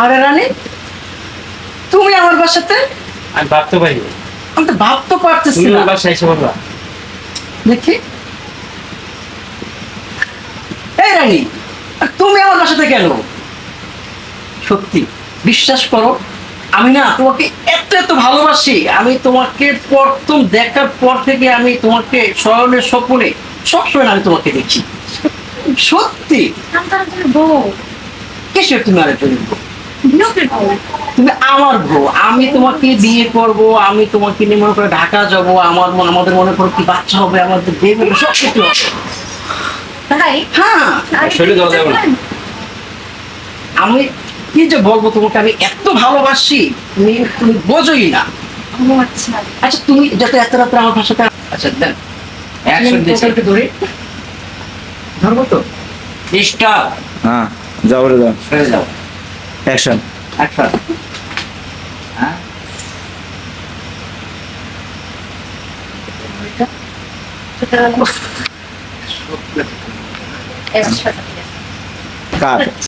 আরে রানী, তুমি আমার বাসাতে? আমি ভাবতে পারি না। আমি তো ভাবতে পারতেছি তুমি না। আমার বাসায় এসে বলবা দেখি, এই রানী, তুমি আমার বাসাতে কেন? সত্যি বিশ্বাস করো, আমি না তোমাকে এত এত ভালোবাসি। আমি তোমাকে প্রথম দেখার পর থেকে আমি তোমাকে স্মরণের স্বপ্নে সবসময় আমি তোমাকে দেখি। সত্যি। আমি তার জন্য বউ, কিসের তুমি আরেকজন? বিয়োগের বউ। তুমি আমার বউ, আমি তোমাকে বিয়ে করব, আমি তোমাকে নিয়ে মনে করে ঢাকা যাবো, আমাদের মনে করো কি বাচ্চা হবে, আমাদের বেবি হবে, সব কিছু হবে। তাই হ্যাঁ, আরে শরীরে দেওয়া যাবে না। আমি কি যে বলবো তোমাকে, আমি এত ভালোবাসি, তুমি তুমি বোঝোই না। ও আচ্ছা, আচ্ছা তুমি যাতে এত রাত্রে আমার ভাষাটা, আচ্ছা দেন Action দিছি। ওদেরকে ধরে ধরবো তো। ডিস্টার্ব হ্যাঁ, যাও রে যাও। হয়ে যাও। অ্যাকশন। আচ্ছা, হ্যাঁ সেটা হলো এবার সেটা। কাট।